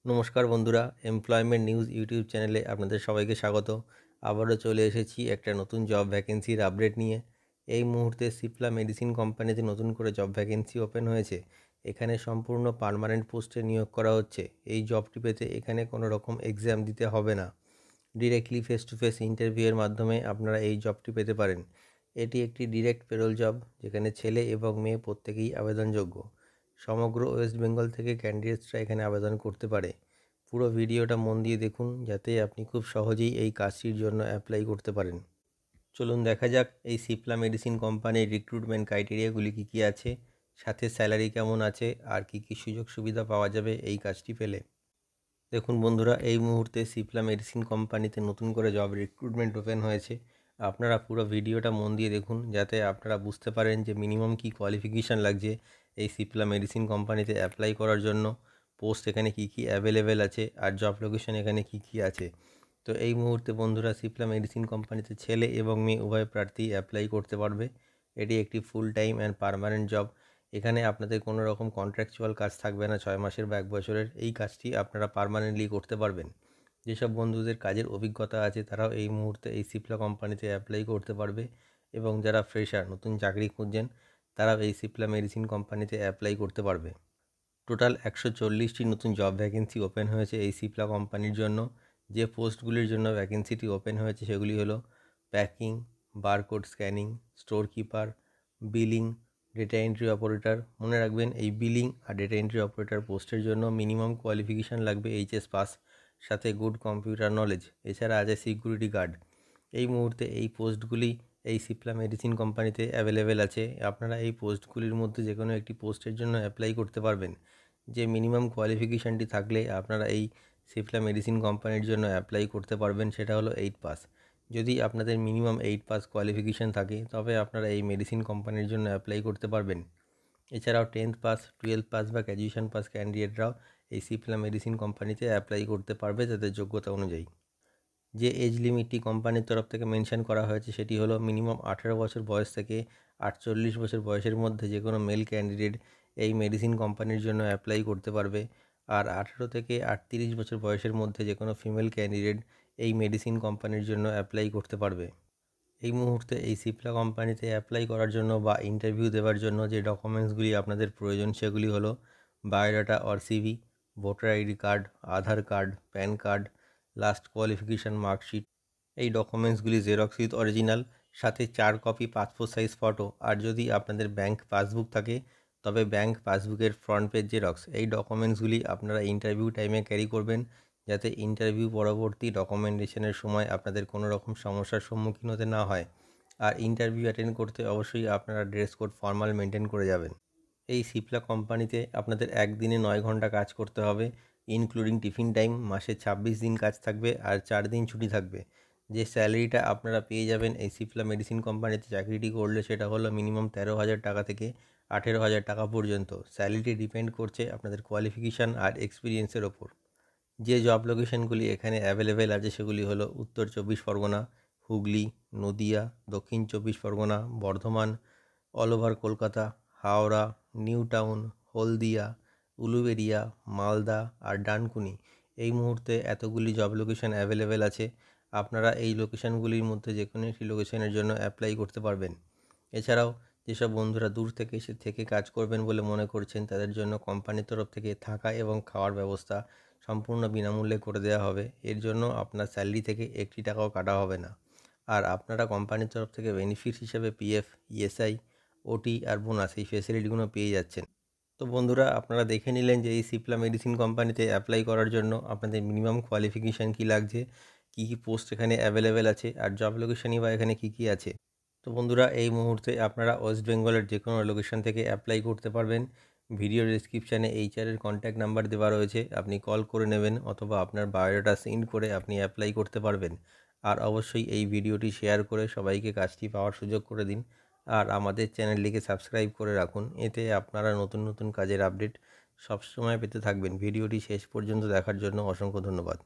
নমস্কার বন্ধুরা, employment news YouTube চ্যানেলে আপনাদের সবাইকে স্বাগত। আবারও চলে এসেছি একটা নতুন জব ভ্যাকেন্সির আপডেট নিয়ে। এই মুহূর্তে সিপলা মেডিসিন কোম্পানিতে নতুন করে জব ভ্যাকেন্সি ওপেন হয়েছে। এখানে সম্পূর্ণ পার্মানেন্ট পোস্টে নিয়োগ করা হচ্ছে। এই জবটি পেতে এখানে কোনো রকম এক্সাম দিতে হবে না, ডিরেক্টলি ফেস টু ফেস ইন্টারভিউয়ের মাধ্যমে আপনারা এই জবটি পেতে পারেন। এটি একটি ডিরেক্ট পেরোল জব, যেখানে ছেলে এবং মেয়ে প্রত্যেকেই আবেদনযোগ্য। সমগ্র ওয়েস্ট বেঙ্গল থেকে ক্যান্ডিডেটসরা এখানে আবেদন করতে পারে। পুরো ভিডিওটা মন দিয়ে দেখুন, যাতে আপনি খুব সহজেই এই কাজটির জন্য অ্যাপ্লাই করতে পারেন। চলুন দেখা যাক এই সিপলা মেডিসিন কোম্পানির রিক্রুটমেন্ট ক্রাইটেরিয়াগুলি কী কী আছে, সাথে স্যালারি কেমন আছে, আর কী কী সুযোগ সুবিধা পাওয়া যাবে এই কাজটি পেলে। দেখুন বন্ধুরা, এই মুহূর্তে সিপলা মেডিসিন কোম্পানিতে নতুন করে জব রিক্রুটমেন্ট ওপেন হয়েছে। আপনারা পুরো ভিডিওটা মন দিয়ে দেখুন, যাতে আপনারা বুঝতে পারেন যে মিনিমাম কী কোয়ালিফিকেশান লাগছে এই সিপলা মেডিসিন কোম্পানিতে অ্যাপ্লাই করার জন্য, পোস্ট এখানে কী কী অ্যাভেলেবেল আছে, আর জব লোকেশন এখানে কী কী আছে। তো এই মুহূর্তে বন্ধুরা, সিপলা মেডিসিন কোম্পানিতে ছেলে এবং মেয়ে উভয় প্রার্থী অ্যাপ্লাই করতে পারবে। এটি একটি full time and permanent job. এখানে আপনাদের কোনো রকম কন্ট্রাকচুয়াল কাজ থাকবে না 6 মাসের বা 1 বছরের। এই কাজটি আপনারা পার্মানেন্টলি করতে পারবেন। যেসব বন্ধুদের কাজের অভিজ্ঞতা আছে তারাও এই মুহূর্তে এই সিপলা কোম্পানিতে অ্যাপ্লাই করতে পারবে, এবং যারা ফ্রেশার, নতুন চাকরি খুঁজছেন, তারাও এই সিপলা মেডিসিন কোম্পানিতে অ্যাপ্লাই করতে পারবে। টোটাল 140টি নতুন জব ভ্যাকেন্সি ওপেন হয়েছে এই সিপলা কোম্পানির জন্য। যে পোস্টগুলির জন্য ভ্যাকেন্সিটি ওপেন হয়েছে সেগুলি হলো packing, barcode scanning, store keeper, billing, data entry operator. মনে রাখবেন, এই বিলিং আর ডেটা এন্ট্রি অপারেটর পোস্টের জন্য মিনিমাম কোয়ালিফিকেশান লাগবে এইচএস পাস, সাথে গুড কম্পিউটার নলেজ। এছাড়া আছে সিকিউরিটি গার্ড। এই মুহূর্তে এই পোস্টগুলি এই সিপলা মেডিসিন কোম্পানিতে অ্যাভেলেবেল আছে। আপনারা এই পোস্টগুলির মধ্যে যে কোনো একটি পোস্টের জন্য অ্যাপ্লাই করতে পারবেন। যে মিনিমাম কোয়ালিফিকেশানটি থাকলে আপনারা এই সিপলা মেডিসিন কোম্পানির জন্য অ্যাপ্লাই করতে পারবেন, সেটা হলো 8 পাস। যদি আপনাদের মিনিমাম 8 পাস কোয়ালিফিকেশান থাকে, তবে আপনারা এই মেডিসিন কোম্পানির জন্য অ্যাপ্লাই করতে পারবেন। এছাড়াও 10th পাস, 12th পাস বা গ্র্যাজুয়েশন পাস ক্যান্ডিডেটরাও এই সিপলা মেডিসিন কোম্পানিতে অ্যাপ্লাই করতে পারবে তাদের যোগ্যতা অনুযায়ী। যে এজ লিমিটটি কোম্পানির তরফ থেকে মেনশন করা হয়েছে সেটি হলো মিনিমাম 18 বছর বয়স থেকে 48 বছর বয়সের মধ্যে যে কোনো মেল ক্যান্ডিডেট এই মেডিসিন কোম্পানির জন্য অ্যাপ্লাই করতে পারবে। আর 18 থেকে 38 বছর বয়সের মধ্যে যে কোনো ফিমেল ক্যান্ডিডেট এই মেডিসিন কোম্পানির জন্য অ্যাপ্লাই করতে পারবে। এই মুহূর্তে এই সিপলা কোম্পানিতে অ্যাপ্লাই করার জন্য বা ইন্টারভিউ দেওয়ার জন্য যে ডকুমেন্টসগুলি আপনাদের প্রয়োজন সেগুলি হলো biodata or CV, voter ID card, Aadhaar card, pan card, last qualification marksheet. এই ডকুমেন্টসগুলি জেরক্স উইথ অরিজিনাল, সাথে 4 কপি পাসপোর্ট সাইজ ফটো। আর যদি আপনাদের ব্যাংক পাসবুক থাকে, তবে ব্যাংক পাসবুকের ফ্রন্ট পেজ জেরক্স। এই ডকুমেন্টসগুলি আপনারা ইন্টারভিউ টাইমে ক্যারি করবেন, যাতে ইন্টারভিউ পরবর্তী ডকুমেন্টেশনের সময় আপনাদের কোনো রকম সমস্যার সম্মুখীন হতে না হয়। আর ইন্টারভিউ অ্যাটেন্ড করতে অবশ্যই আপনারা ড্রেস কোড ফর্মাল মেনটেন করে যাবেন। এই সিপলা কোম্পানিতে আপনাদের একদিনে 9 ঘন্টা কাজ করতে হবে, ইনক্লুডিং টিফিন টাইম। মাসে 26 দিন কাজ থাকবে আর 4 দিন ছুটি থাকবে। যে স্যালারিটা আপনারা পেয়ে যাবেন এই সিপলা মেডিসিন কোম্পানিতে চাকরিটি করলে, সেটা হলো মিনিমাম 13,000 টাকা থেকে 18,000 টাকা পর্যন্ত। স্যালারিটি ডিপেন্ড করছে আপনাদের কোয়ালিফিকেশান আর এক্সপিরিয়েন্সের ওপর। যে জব লোকেশনগুলি এখানে অ্যাভেলেবেল আছে সেগুলি হলো উত্তর 24 Pargana, Hooghly, Nadia, Dakshin 24 Parganas, Bardhaman, all over Kolkata, Howrah, New Town, Haldia, Uluberia, Malda আর ডানকুনি। এই মুহূর্তে এতগুলি জব লোকেশন অ্যাভেলেবেল আছে। আপনারা এই লোকেশনগুলির মধ্যে যে কোনো একটি লোকেশনের জন্য অ্যাপ্লাই করতে পারবেন। এছাড়াও যেসব বন্ধুরা দূর থেকে এসে কাজ করবেন বলে মনে করছেন, তাদের জন্য কোম্পানির তরফ থেকে থাকা এবং খাওয়ার ব্যবস্থা সম্পূর্ণ বিনামূল্যে করে দেওয়া হবে। এর জন্য আপনার স্যালারি থেকে একটি টাকাও কাটা হবে না। আর আপনারা কোম্পানির তরফ থেকে বেনিফিট হিসেবে পিএফ, ইএসআই, ওটি আর বোনাস এই ফেসিলিটিগুলো পেয়ে যাচ্ছেন। তো বন্ধুরা, আপনারা দেখে নিলেন যে এই সিপলা মেডিসিন কোম্পানিতে অ্যাপ্লাই করার জন্য আপনাদের মিনিমাম কোয়ালিফিকেশান কী লাগছে, কী কী পোস্ট এখানে অ্যাভেলেবেল আছে, আর জব লোকেশনই বা এখানে কী কী আছে। তো বন্ধুরা, এই মুহূর্তে আপনারা ওয়েস্ট বেঙ্গলের যে কোনো লোকেশন থেকে অ্যাপ্লাই করতে পারবেন। ভিডিও ডেসক্রিপশানে এইচআরের কন্ট্যাক্ট নাম্বার দেওয়া রয়েছে, আপনি কল করে নেবেন, অথবা আপনার বায়োডাটা সেন্ড করে আপনি অ্যাপ্লাই করতে পারবেন। আর অবশ্যই এই ভিডিওটি শেয়ার করে সবাইকে কাজটি পাওয়ার সুযোগ করে দিন। আর আমাদের চ্যানেলটিকে সাবস্ক্রাইব করে রাখুন, এতে আপনারা নতুন নতুন কাজের আপডেট সবসময় পেতে থাকবেন। ভিডিওটি শেষ পর্যন্ত দেখার জন্য অসংখ্য ধন্যবাদ।